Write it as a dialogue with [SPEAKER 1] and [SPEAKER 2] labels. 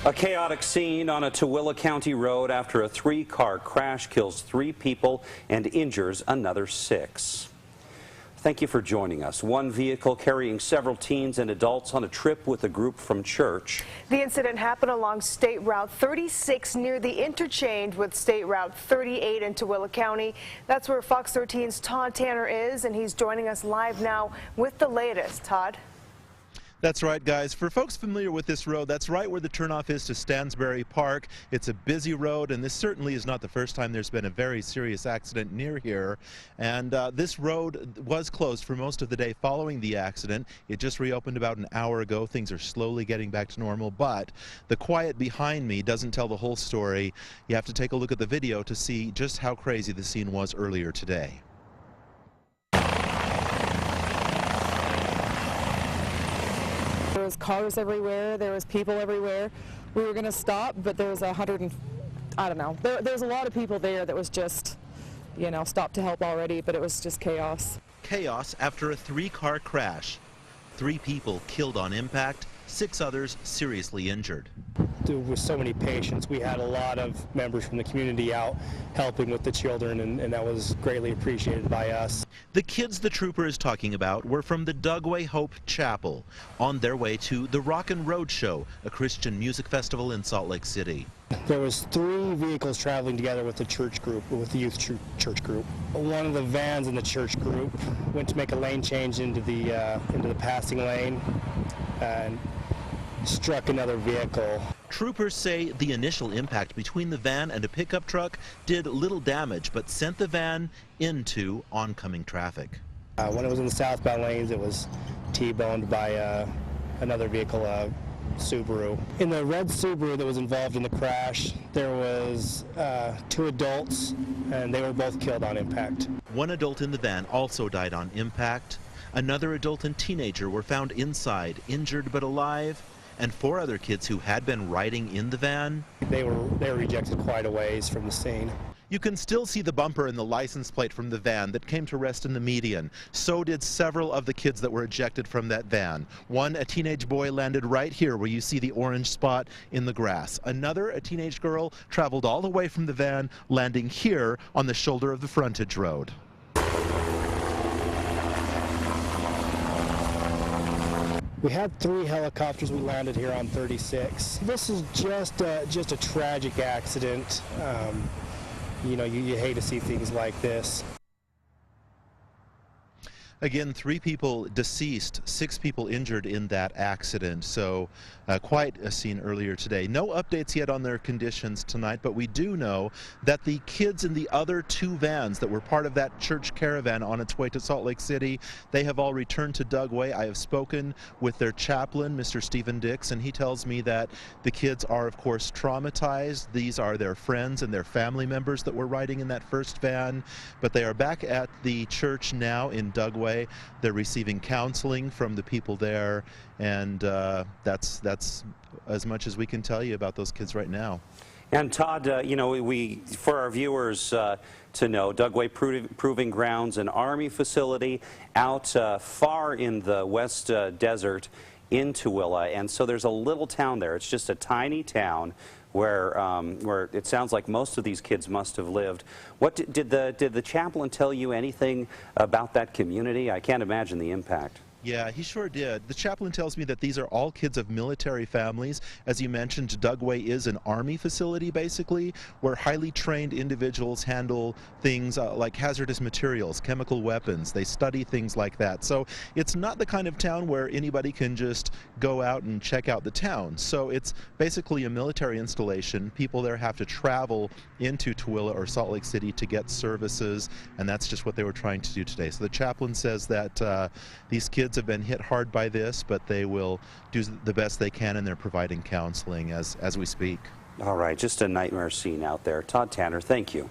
[SPEAKER 1] A chaotic scene on a Tooele County road after a three-car crash kills 3 people and injures another 6. Thank you for joining us. One vehicle carrying several teens and adults on a trip with a group from church.
[SPEAKER 2] The incident happened along State Route 36 near the interchange with State Route 38 in Tooele County. That's where Fox 13's Todd Tanner is, and he's joining us live now with the latest. Todd?
[SPEAKER 3] That's right, guys. For folks familiar with this road, that's right where the turnoff is to Stansbury Park. It's a busy road, and this certainly is not the first time there's been a very serious accident near here. And this road was closed for most of the day following the accident. It just reopened about an hour ago. Things are slowly getting back to normal, but the quiet behind me doesn't tell the whole story. You have to take a look at the video to see just how crazy the scene was earlier today.
[SPEAKER 4] There was cars everywhere, there was people everywhere. We were going to stop, but there was I don't know, there was a lot of people there that was just, you know, stopped to help already, but it was just chaos.
[SPEAKER 3] Chaos after a 3-car crash. 3 people killed on impact, 6 others seriously injured.
[SPEAKER 5] There were so many patients. We had a lot of members from the community out helping with the children, and that was greatly appreciated by us.
[SPEAKER 3] The kids the trooper is talking about were from the Dugway Hope Chapel on their way to the Rockin' Road Show, a Christian music festival in Salt Lake City.
[SPEAKER 5] There was 3 vehicles traveling together with the church group, with the youth church group. One of the vans in the church group went to make a lane change into the passing lane and struck another vehicle.
[SPEAKER 3] Troopers say the initial impact between the van and a pickup truck did little damage, but sent the van into oncoming traffic.
[SPEAKER 5] When it was in the southbound lanes, it was T-boned by another vehicle, Subaru. In the red Subaru that was involved in the crash, there was 2 adults, and they were both killed on impact.
[SPEAKER 3] 1 adult in the van also died on impact. Another adult and teenager were found inside, injured but alive. And 4 other kids who had been riding in the van.
[SPEAKER 5] They were rejected quite a ways from the scene.
[SPEAKER 3] You can still see the bumper and the license plate from the van that came to rest in the median. So did several of the kids that were ejected from that van. One, a teenage boy, landed right here where you see the orange spot in the grass. Another, a teenage girl, traveled all the way from the van, landing here on the shoulder of the frontage road.
[SPEAKER 5] We had 3 helicopters. We landed here on 36. This is just a tragic accident. You know, you hate to see things like this.
[SPEAKER 3] Again, 3 people deceased, 6 people injured in that accident. So quite a scene earlier today. No updates yet on their conditions tonight, but we do know that the kids in the other 2 vans that were part of that church caravan on its way to Salt Lake City, they have all returned to Dugway. I have spoken with their chaplain, Mr. Stephen Dix, and he tells me that the kids are, of course, traumatized. These are their friends and their family members that were riding in that first van, but they are back at the church now in Dugway. They're receiving counseling from the people there, and that's as much as we can tell you about those kids right now.
[SPEAKER 1] And Todd, you know, for our viewers to know, Dugway Proving Grounds, an Army facility out far in the West Desert in Tooele, and so there's a little town there. It's just a tiny town where it sounds like most of these kids must have lived. What did the chaplain tell you anything about that community? I can't imagine the impact.
[SPEAKER 3] Yeah, he sure did. The chaplain tells me that these are all kids of military families. As you mentioned, Dugway is an Army facility, basically, where highly trained individuals handle things like hazardous materials, chemical weapons. They study things like that. So it's not the kind of town where anybody can just go out and check out the town. So it's basically a military installation. People there have to travel into Tooele or Salt Lake City to get services, and that's just what they were trying to do today. So the chaplain says that these kids have been hit hard by this, but they will do the best they can, and they're providing counseling as we speak.
[SPEAKER 1] All right, just a nightmare scene out there. Todd Tanner, thank you.